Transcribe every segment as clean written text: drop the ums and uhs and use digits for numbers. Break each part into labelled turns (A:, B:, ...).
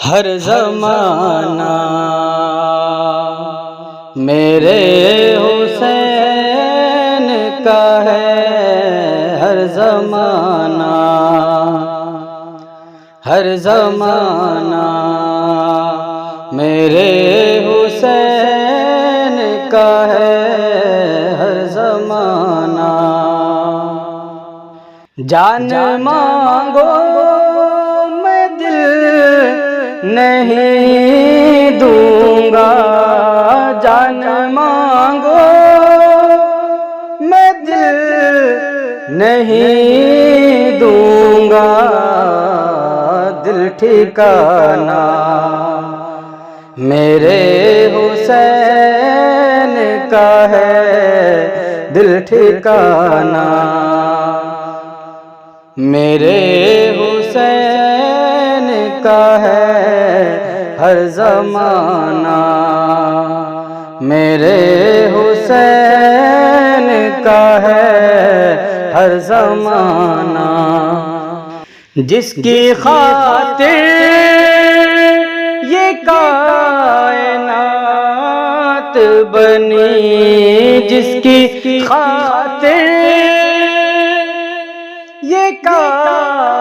A: हर ज़माना मेरे हुसैन का है, हर ज़माना, हर ज़माना मेरे हुसैन का है, हर ज़माना। जान मांगो मैं दिल नहीं दूंगा, जान मांगो मैं दिल नहीं दूंगा, दिल ठिकाना मेरे हुसैन का है, दिल ठिकाना मेरे हुसैन का है, हर ज़माना मेरे हुसैन का है, हर ज़माना। जिसकी खातिर ये कायनात बनी, जिसकी खातिर ये कायनात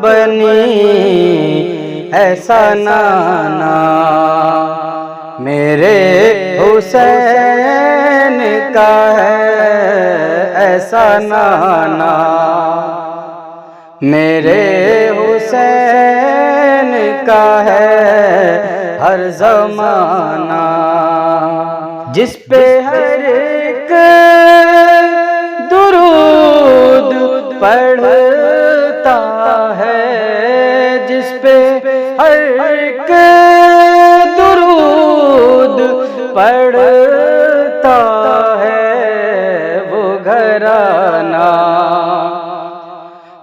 A: बनी, ऐसा नाना मेरे हुसैन का है, ऐसा नाना मेरे हुसैन का है, हर ज़माना। जिस पे हर एक दुरूद पढ़ता है, जिस पे हर एक दुरूद पढ़ता है, वो घराना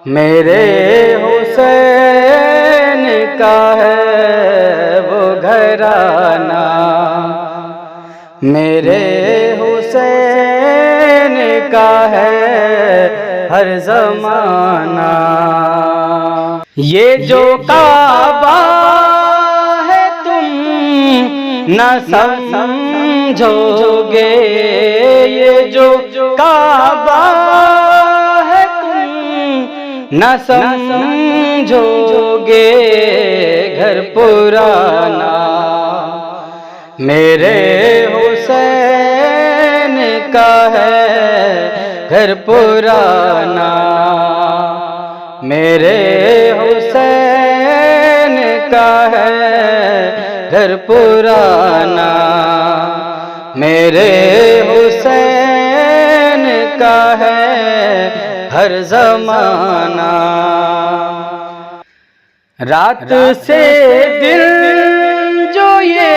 A: मेरे हुसैन का है, वो घराना मेरे हुसैन का है, हर ज़माना। ये जो काबा है तुम न समझोगे, ये जो काबा है तुम न समझोगे, घर पुराना मेरे हुसैन का है, घर पुराना मेरे हुसैन का है, घर पुराना मेरे हुसैन का है, हर ज़माना। रात से दिन जो ये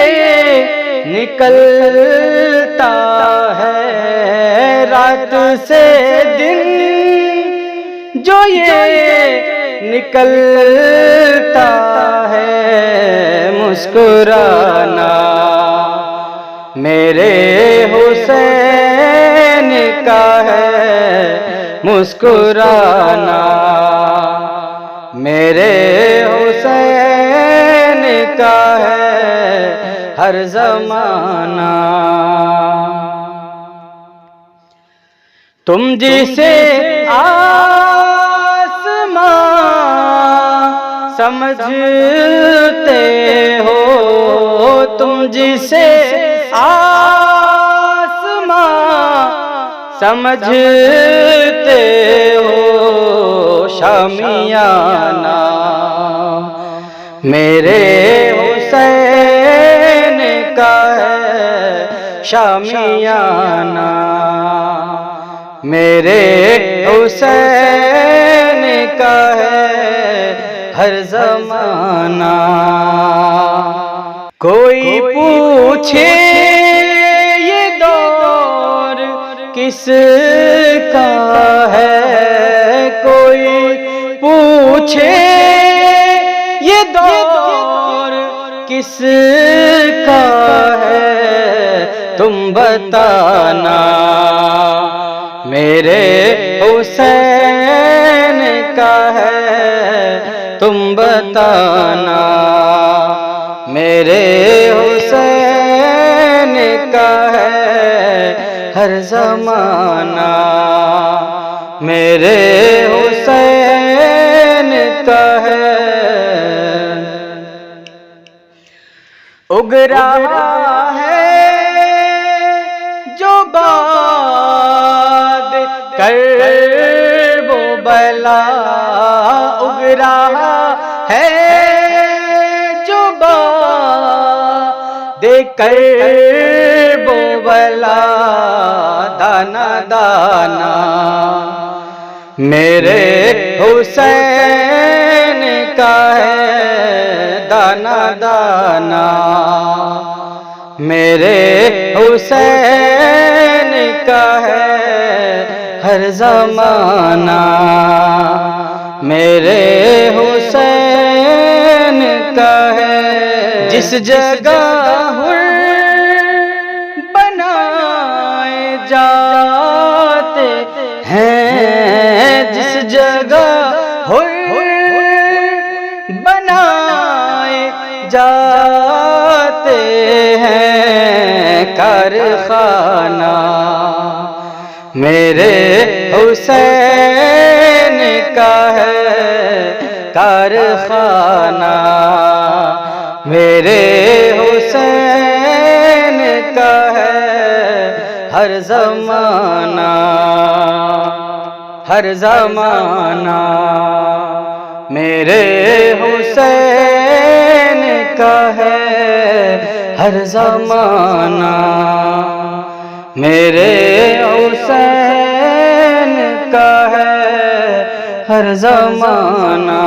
A: निकलता है, रात से दिन जो ये निकलता है, मुस्कुराना मेरे हुसैन का है, मुस्कुराना मेरे हुसैन का है, हर ज़माना। तुम जिसे आसमां समझते हो, तुम जिसे आसमां समझते हो, शामियाना मेरे हुसैन का है, शामियाना मेरे हुसैन का है, हर ज़माना। कोई पूछे ये दौर किसका है, कोई पूछे ये दौर किसका है, तुम बताना मेरे हुसैन का है, तुम बता बताना, मेरे हुसैन का है हर ज़माना, मेरे हुसैन का है। उग रहा है जो बाद कर वो बला, उग रहा है जो बाद कर वो बला, दाना दाना मेरे हुसैन का है दाना दाना, मेरे हुसैन का है हर ज़माना, मेरे हुसैन का है। जिस जगह हुर बनाए जाते हैं, जिस जगह हुर बनाए जाते हैं कारखाना, मेरे हुसैन का है कारखाना, मेरे हुसैन का है हर ज़माना, हर ज़माना, मेरे हुसैन का है हर ज़माना, मेरे हुसैन का है हर ज़माना।